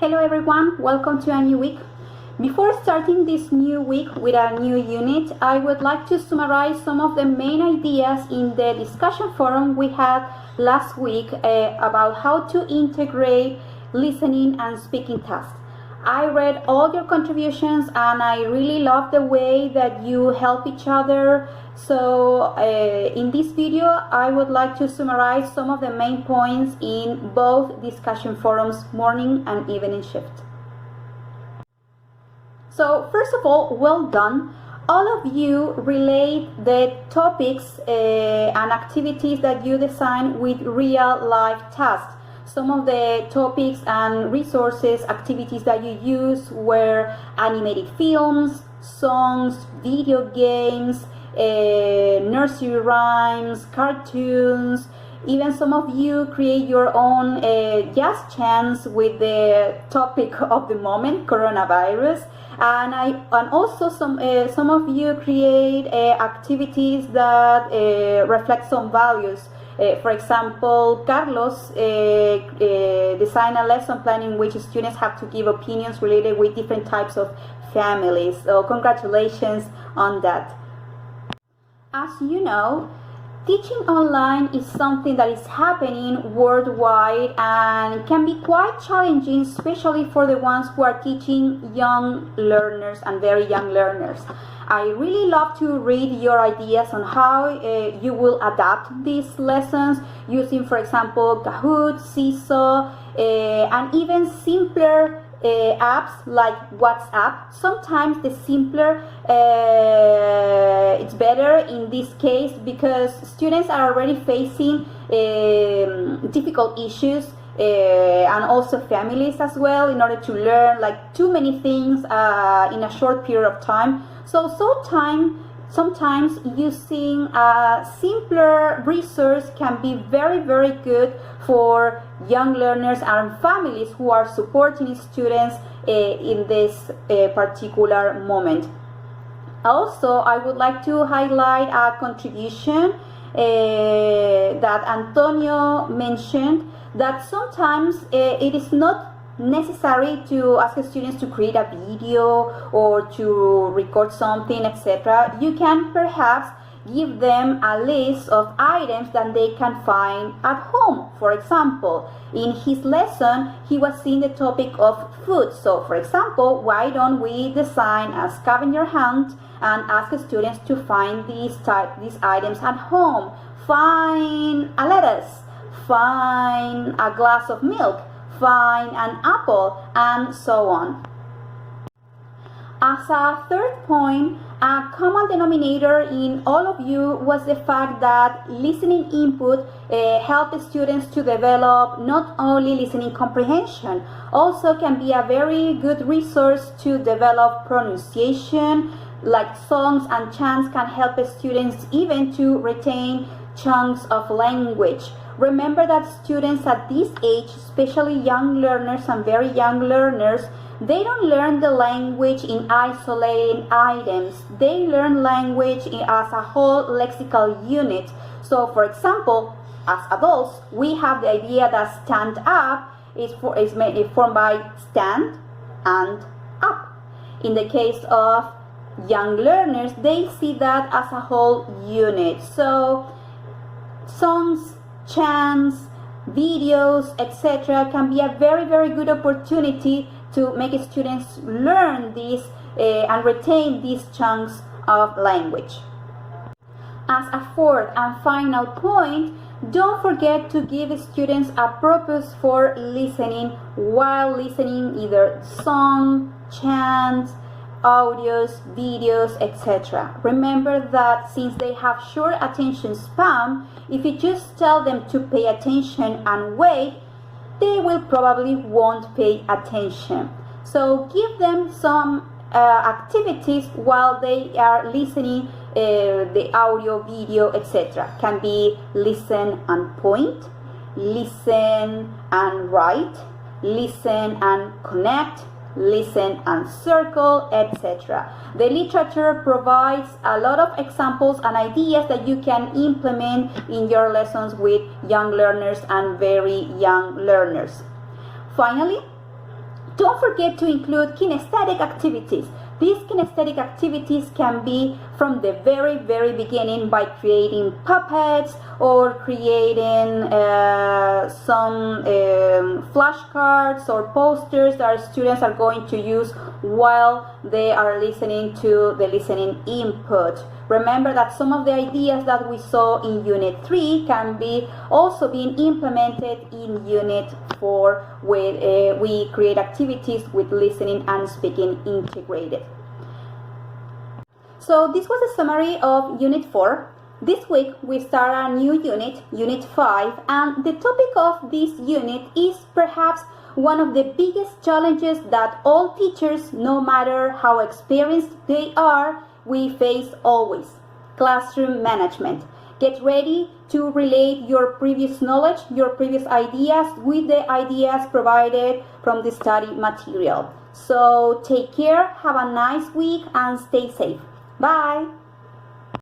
Hello everyone, welcome to a new week. Before starting this new week with a new unit, I would like to summarize some of the main ideas in the discussion forum we had last week about how to integrate listening and speaking tasks. I read all your contributions and I really love the way that you help each other. So in this video, I would like to summarize some of the main points in both discussion forums, morning and evening shift. So first of all, well done. All of you relate the topics and activities that you design with real life tasks. Some of the topics and resources, activities that you use were animated films, songs, video games, nursery rhymes, cartoons. Even some of you create your own jazz chants with the topic of the moment, coronavirus. And also some of you create activities that reflect some values. For example, Carlos designed a lesson plan in which students have to give opinions related with different types of families. So congratulations on that. As you know, teaching online is something that is happening worldwide and can be quite challenging, especially for the ones who are teaching young learners and very young learners. I really love to read your ideas on how you will adapt these lessons using, for example, Kahoot, Seesaw, and even simpler apps like WhatsApp. Sometimes the simpler it's better in this case because students are already facing difficult issues and also families as well in order to learn like too many things in a short period of time. So sometimes using a simpler resource can be very good for young learners and families who are supporting students in this particular moment. Also, I would like to highlight a contribution that Antonio mentioned, that sometimes it is not necessary to ask students to create a video or to record something, etc. You can perhaps give them a list of items that they can find at home. For example, in his lesson, he was seeing the topic of food. So, for example, why don't we design a scavenger hunt and ask students to find these items at home? Find a lettuce, find a glass of milk, find an apple, and so on. As a third point, a common denominator in all of you was the fact that listening input helped students to develop not only listening comprehension, also can be a very good resource to develop pronunciation, like songs and chants can help students even to retain chunks of language. Remember that students at this age, especially young learners and very young learners, they don't learn the language in isolated items. They learn language as a whole lexical unit. So, for example, as adults, we have the idea that stand up is formed by stand and up. In the case of young learners, they see that as a whole unit. So, songs, chants, videos, etc. can be a very good opportunity to make students learn this and retain these chunks of language. As a fourth and final point, don't forget to give students a purpose for listening while listening either song, chants, audios, videos, etc. Remember that since they have short attention span, if you just tell them to pay attention and wait, they will probably won't pay attention. So give them some activities while they are listening the audio, video, etc. Can be listen and point, listen and write, listen and connect, listen and circle, etc. The literature provides a lot of examples and ideas that you can implement in your lessons with young learners and very young learners. Finally, Don't forget to include kinesthetic activities. These kinesthetic activities can be from the very beginning by creating puppets or creating some flashcards or posters that our students are going to use while they are listening to the listening input. Remember that some of the ideas that we saw in Unit 3 can be also being implemented in Unit 4, where we create activities with listening and speaking integrated. So this was a summary of Unit 4. This week we start a new unit, Unit 5, and the topic of this unit is perhaps one of the biggest challenges that all teachers, no matter how experienced they are, we face always: classroom management. Get ready to relate your previous knowledge, your previous ideas with the ideas provided from the study material. So take care, have a nice week, and stay safe. Bye!